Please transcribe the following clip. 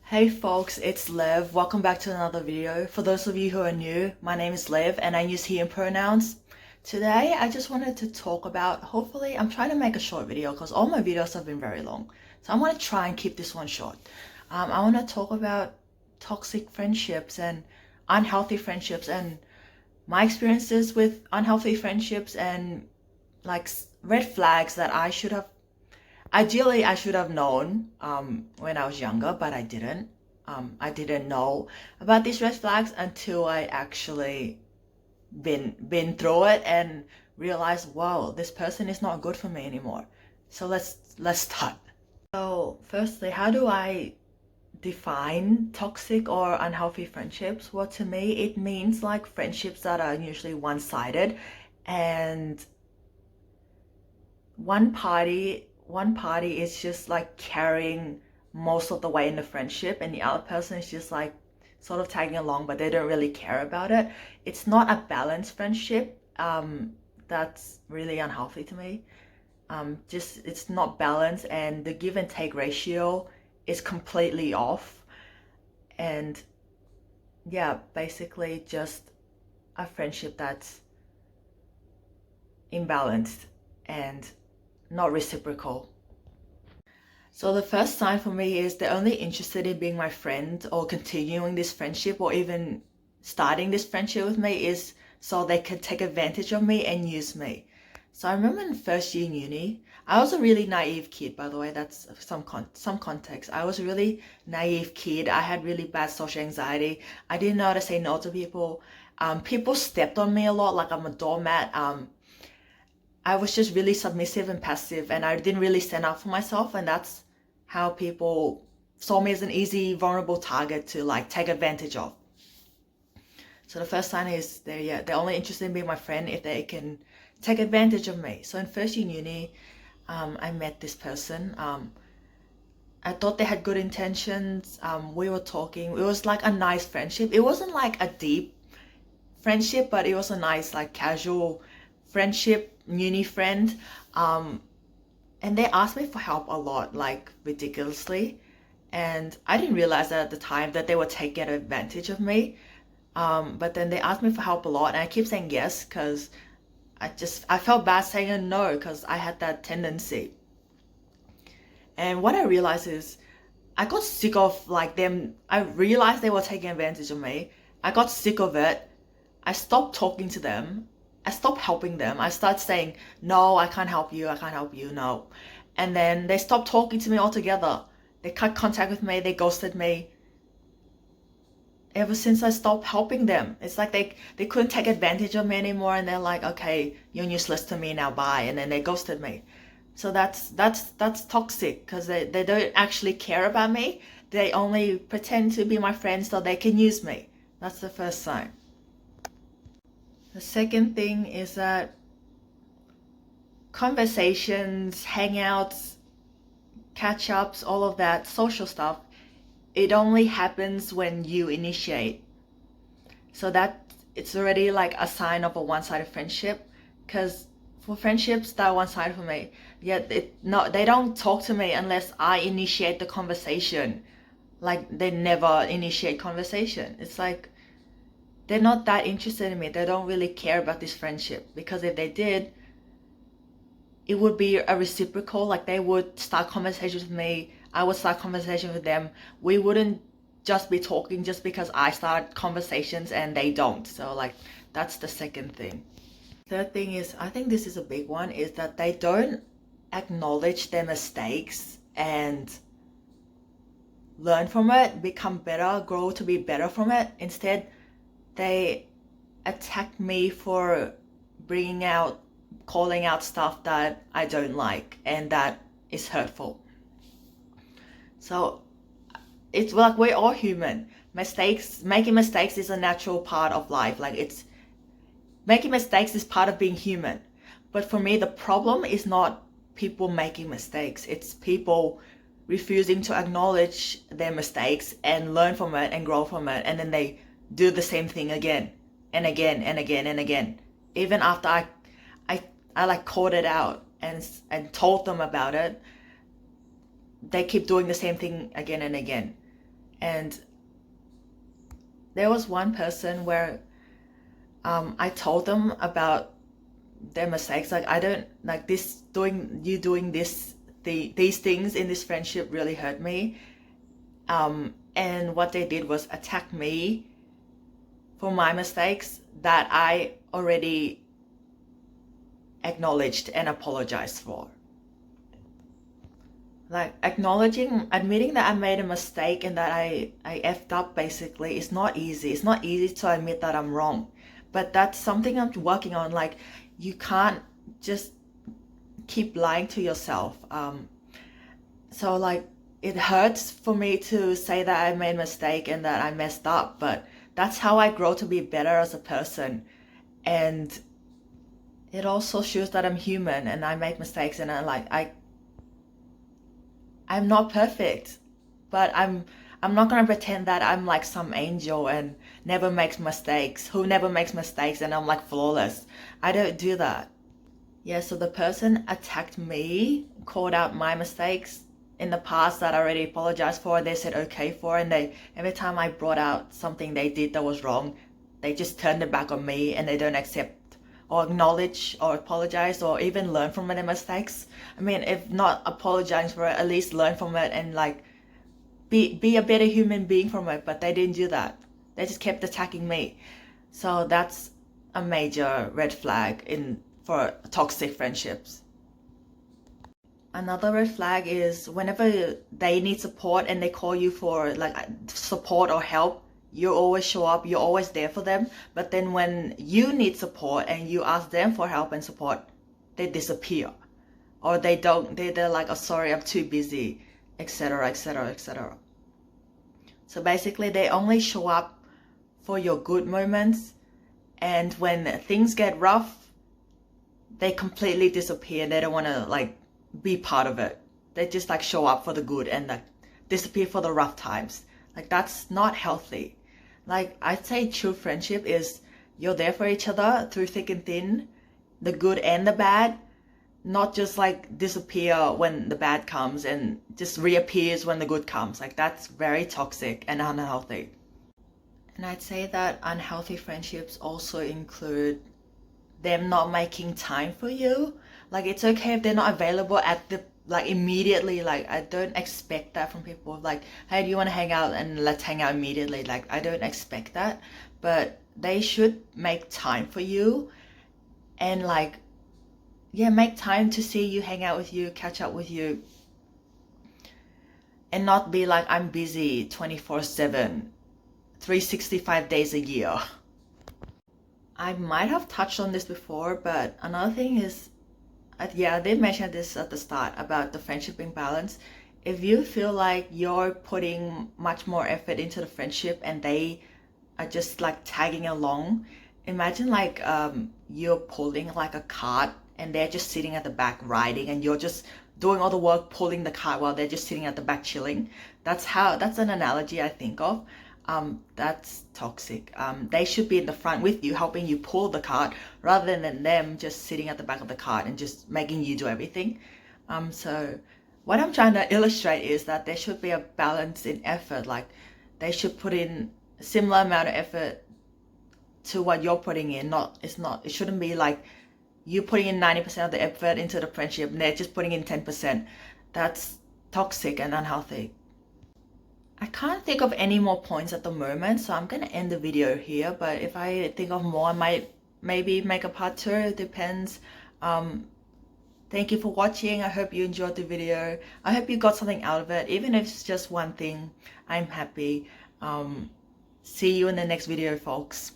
Hey folks, it's Liv. Welcome back to another video. For those of you who are new, my name is Liv and I use he and pronouns. Today I just wanted to talk about, hopefully I'm trying to make a short video because all my videos have been very long. So I want to try and keep this one short. I want to talk about toxic friendships and unhealthy friendships and my experiences with unhealthy friendships and like red flags that ideally I should have known when I was younger, but I didn't. I didn't know about these red flags until I actually been through it and realized, wow, this person is not good for me anymore. So let's start. So firstly, how do I define toxic or unhealthy friendships? Well, to me, it means like friendships that are usually one-sided and one party is just like carrying most of the way in the friendship and the other person is just like sort of tagging along but they don't really care about it. It's not a balanced friendship. That's really unhealthy to me. Just it's not balanced and the give and take ratio is completely off. And yeah, basically just a friendship that's imbalanced and not reciprocal. So the first sign for me is they're only interested in being my friend or continuing this friendship or even starting this friendship with me is so they can take advantage of me and use me. So I remember in first year in uni, I was a really naive kid, by the way, that's some context. I was a really naive kid. I had really bad social anxiety. I didn't know how to say no to people. People stepped on me a lot, like I'm a doormat. I was just really submissive and passive and I didn't really stand up for myself, and that's how people saw me as an easy, vulnerable target to like take advantage of. So the first sign is they're only interested in being my friend if they can take advantage of me. So in first year in uni, I met this person. I thought they had good intentions. We were talking. It was like a nice friendship. It wasn't like a deep friendship, but it was a nice like casual friendship, uni friend. And they asked me for help a lot, like ridiculously. And I didn't realize that at the time that they were taking advantage of me. But then they asked me for help a lot and I keep saying yes because I felt bad saying no because I had that tendency. And what I realized is I got sick of like them. I realized they were taking advantage of me. I got sick of it. I stopped talking to them. I stopped helping them. I started saying, no, I can't help you. I can't help you. No. And then they stopped talking to me altogether. They cut contact with me. They ghosted me. Ever since I stopped helping them, it's like they couldn't take advantage of me anymore. And they're like, okay, you're useless to me now. Bye. And then they ghosted me. So that's toxic because they don't actually care about me. They only pretend to be my friends so they can use me. That's the first sign. The second thing is that conversations, hangouts, catch-ups, all of that social stuff, it only happens when you initiate. So that it's already like a sign of a one-sided friendship, because for friendships that are one-sided for me, they don't talk to me unless I initiate the conversation. Like they never initiate conversation. It's like they're not that interested in me. They don't really care about this friendship, because if they did, it would be a reciprocal. Like they would start conversations with me, I would start conversation with them. We wouldn't just be talking just because I start conversations and they don't. So like that's the second thing. Third thing is, I think this is a big one, is that they don't acknowledge their mistakes and learn from it, become better, grow to be better from it. Instead, they attack me for calling out stuff that I don't like and that is hurtful. So it's like we're all human. Making mistakes is a natural part of life. Like making mistakes is part of being human. But for me, the problem is not people making mistakes. It's people refusing to acknowledge their mistakes and learn from it and grow from it. And then they do the same thing again and again and again and again. Even after I like called it out and told them about it, they keep doing the same thing again and again. And there was one person where I told them about their mistakes. Like, I don't like this, doing these things in this friendship really hurt me. And what they did was attack me for my mistakes that I already acknowledged and apologized for. Like, admitting that I made a mistake and that I effed up basically is not easy. It's not easy to admit that I'm wrong. But that's something I'm working on. Like, you can't just keep lying to yourself. So like, it hurts for me to say that I made a mistake and that I messed up, but that's how I grow to be better as a person. And it also shows that I'm human and I make mistakes, and I'm not perfect, but I'm not gonna pretend that I'm like some angel and never makes mistakes, who never makes mistakes, and I'm like flawless. I don't do that. Yeah, so the person attacked me, called out my mistakes in the past that I already apologized for, they said okay for, and they, every time I brought out something they did that was wrong, they just turned it back on me, and they don't accept or acknowledge or apologize or even learn from their mistakes. I mean, if not apologize for it, at least learn from it and like be a better human being from it. But they didn't do that. They just kept attacking me. So that's a major red flag for toxic friendships. Another red flag is whenever they need support and they call you for like support or help, you always show up, you're always there for them. But then when you need support and you ask them for help and support, they disappear. Or they're like, oh sorry, I'm too busy, etc., etc., etc. So basically they only show up for your good moments, and when things get rough, they completely disappear. They don't want to like be part of it. They just like show up for the good and like disappear for the rough times. Like, that's not healthy. Like, I'd say true friendship is you're there for each other through thick and thin, the good and the bad, not just like disappear when the bad comes and just reappears when the good comes. Like, that's very toxic and unhealthy. And I'd say that unhealthy friendships also include them not making time for you. Like, it's okay if they're not available at the like immediately. Like, I don't expect that from people. Like, hey, do you want to hang out, and let's hang out immediately. Like, I don't expect that, but they should make time for you, and like, yeah, make time to see you, hang out with you, catch up with you, and not be like, I'm busy 24/7, 365 days a year. I might have touched on this before, but another thing is, yeah, I did mention this at the start about the friendship imbalance. If you feel like you're putting much more effort into the friendship and they are just like tagging along, imagine like you're pulling like a cart and they're just sitting at the back riding, and you're just doing all the work pulling the cart while they're just sitting at the back chilling. That's an analogy I think of. That's toxic. They should be in the front with you, helping you pull the cart, rather than them just sitting at the back of the cart and just making you do everything. So what I'm trying to illustrate is that there should be a balance in effort. Like, they should put in a similar amount of effort to what you're putting in. It shouldn't be like you putting in 90% of the effort into the friendship and they're just putting in 10%. That's toxic and unhealthy. I can't think of any more points at the moment, so I'm gonna end the video here, but if I think of more, I might maybe make a part 2. It depends. Thank you for watching. I hope you enjoyed the video. I hope you got something out of it. Even if it's just one thing, I'm happy. See you in the next video, folks.